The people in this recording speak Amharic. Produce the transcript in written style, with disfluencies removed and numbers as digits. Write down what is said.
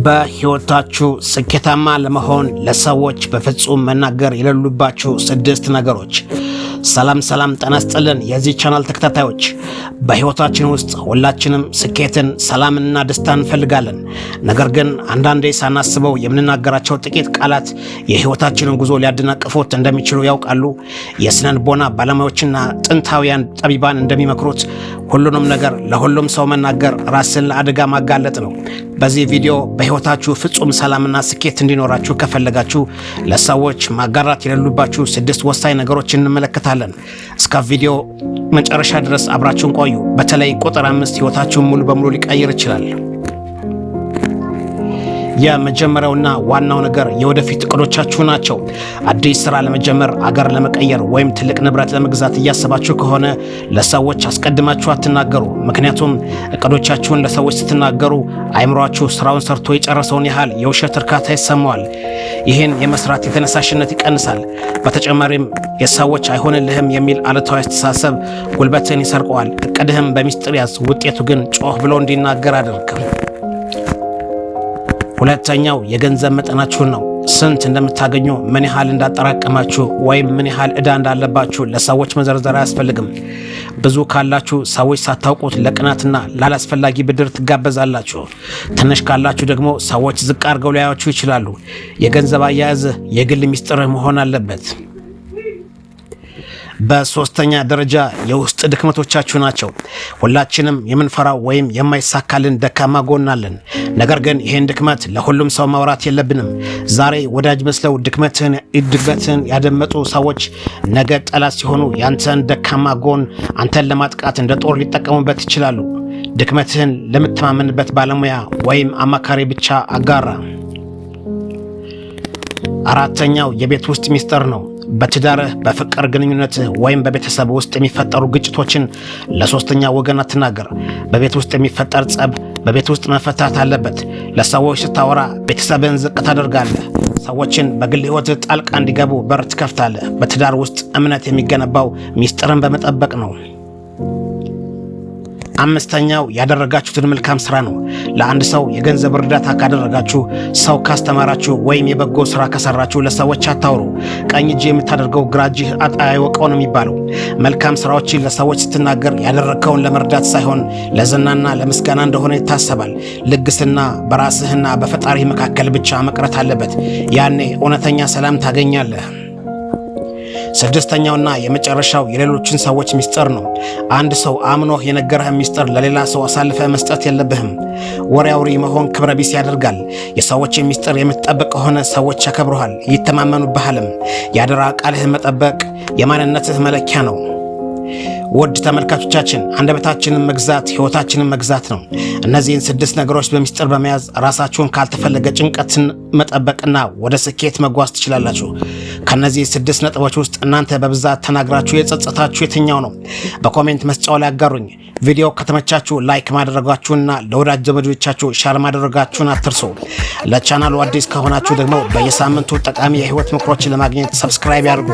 በህይወታችሁ ስኬታማ ለመሆን ለሰዎች በፍጹም መናገር የሌሉባችሁ 6 ነገሮች። ሰላም ጤና ይስጥልን የዚህ ቻናል ተከታታዮች። በህይወታችን ውስጥ ሁላችንም ስኬትን፣ ሰላምንና ደስታን እንፈልጋለን። ነገር ግን አንዳንዴ ሳናስበው የምንናገራቸው ጥቂት ቃላት የህይወታችንን ጉዞ ሊያደናቅፉት እንደሚችሉ ያውቃሉ? የስነ ልቦና ባለሙያዎችና ጥንታውያን ጠቢባን እንደሚመክሩት ሁሉንም ነገር ለሁሉም ሰው መናገር ራስን ለአደጋ ማጋለጥ ነው። በዚህ ቪዲዮ በህይወታችሁ ፍጹም ሰላምና ስኬት እንዲኖራችሁ ከፈለጋችሁ ለሰዎች ማጋራት የሌሉባችሁ 6 ወሳኝ ነገሮችን እንመለከታለን። እስከ ቪዲዮ መጨረሻ ድረስ አብራችሁን ቆዩ። በተለይ ቁጥር 5 ህይወታችሁን ሙሉ በሙሉ ሊቀይር ይችላል። የመጀመሪያውና ዋናው ነገር የወደፊት እቅዶቻችሁ ናቸው። አዲስ ስራ ለመጀመር፣ አገር ለመቀየር ወይም ትልቅ ንብረት ለመግዛት እያሰባችሁ ከሆነ ለሰዎች አስቀድማችሁ አትናገሩ። ምክንያቱም እቅዶቻችሁን ለሰዎች ስትናገሩ አይምሯችሁ ስራውን ሰርቶ የጨረሰውን ያህል የውሸት እርካታ ይሰማዋል። ይህን የመስራት የተነሳሽነት ይቀንሳል። በተጨማሪም የሰዎች አይሆንልህም የሚል አሉታዊ አስተሳሰብ ጉልበትን ይሰርቀዋል። እቅድህም በሚስጥር ያዝ፣ ውጤቱ ግን ጮህ ብሎ እንዲናገር አድርግ። ሁለተኛው የገንዘብ መጠናችሁን ነው። ስንት እንደምታገኙ፣ ምን ያህል እንዳጠራቀማችሁ ወይም ምን ያህል ዕዳ እንዳለባችሁ ለሰዎች መዘርዘር አያስፈልግም። ብዙ ካላችሁ ሰዎች ሳታውቁት ለቅናትና ላላስፈላጊ ብድር ትጋበዛላችሁ። ትንሽ ካላችሁ ደግሞ ሰዎች ዝቅ አድርገው ሊያዩአችሁ ይችላሉ። የገንዘብ አያያዝህ የግል ሚስጥርህ መሆን አለበት። በሶስተኛ ደረጃ የውስጥ ድክመቶቻችሁ ናቸው። ሁላችንም የምንፈራው ወይም የማይሳካልን ደካማ ጎን አለን። ነገር ግን ይህን ድክመት ለሁሉም ሰው ማውራት የለብንም። ዛሬ ወዳጅ መስለው ድክመትን ያደመጡ ሰዎች ነገ ጠላት ሲሆኑ ያንተን ደካማ ጎን አንተን ለማጥቃት እንደ ጦር ሊጠቀሙበት ይችላሉ። ድክመትህን ለምትማመንበት ባለሙያ ወይም አማካሪ ብቻ አጋራ። አራተኛው የቤት ውስጥ ሚስጥር ነው። በትዳርህ፣ በፍቅር ግንኙነትህ ወይም በቤተሰብ ውስጥ የሚፈጠሩ ግጭቶችን ለሶስተኛ ወገን አትናገር። በቤት ውስጥ የሚፈጠር ጸብ በቤት ውስጥ መፈታት አለበት። ለሰዎች ስታወራ ቤተሰብህን ዝቅ ታደርጋለህ። ሰዎችን በግል ህይወትህ ጣልቃ እንዲገቡ በር ትከፍታለህ። በትዳር ውስጥ እምነት የሚገነባው ሚስጥርን በመጠበቅ ነው። አምስተኛው ያደረጋችሁትን መልካም ስራ ነው። ለአንድ ሰው የገንዘብ እርዳታ ካደረጋችሁ፣ ሰው ካስተማራችሁ ወይም የበጎ ስራ ከሰራችሁ ለሰዎች አታውሩ። ቀኝ እጅ የምታደርገው ግራ እጅህ አይወቀው ነው የሚባለው። መልካም ስራዎችን ለሰዎች ስትናገር ያደረግከውን ለመርዳት ሳይሆን ለዝናና ለምስጋና እንደሆነ ይታሰባል። ልግስና በራስህና በፈጣሪ መካከል ብቻ መቅረት አለበት። ያኔ እውነተኛ ሰላም ታገኛለህ። ስድስተኛውና የመጨረሻው የሌሎችን ሰዎች ሚስጥር ነው። አንድ ሰው አምኖህ የነገረህን ሚስጥር ለሌላ ሰው አሳልፈህ መስጠት የለብህም። ወሬ አውሪ መሆን ክብረ ቢስ ያደርጋል። የሰዎችን ሚስጥር የምትጠብቅ ከሆነ ሰዎች ያከብሩሃል፣ ይተማመኑብሃልም። የአደራ ቃልህን መጠበቅ የማንነትህ መለኪያ ነው። ውድ ተመልካቾቻችን፣ አንደበታችንን መግዛት ህይወታችንን መግዛት ነው። እነዚህን 6 ነገሮች በሚስጥር በመያዝ ራሳችሁን ካልተፈለገ ጭንቀትን መጠበቅና ወደ ስኬት መጓዝ ትችላላችሁ። ከነዚህ 6 ነጥቦች ውስጥ እናንተ በብዛት ተናግራችሁ የጸጸታችሁ የትኛው ነው? በኮሜንት መስጫው ላይ አጋሩኝ። ቪዲዮ ከተመቻችሁ ላይክ ማድረጋችሁና ለወዳጅ ዘመዶቻችሁ ሼር ማድረጋችሁን አትርሱ። ለቻናሉ አዲስ ከሆናችሁ ደግሞ በየሳምንቱ ጠቃሚ የህይወት ምክሮችን ለማግኘት ሰብስክራይብ ያድርጉ።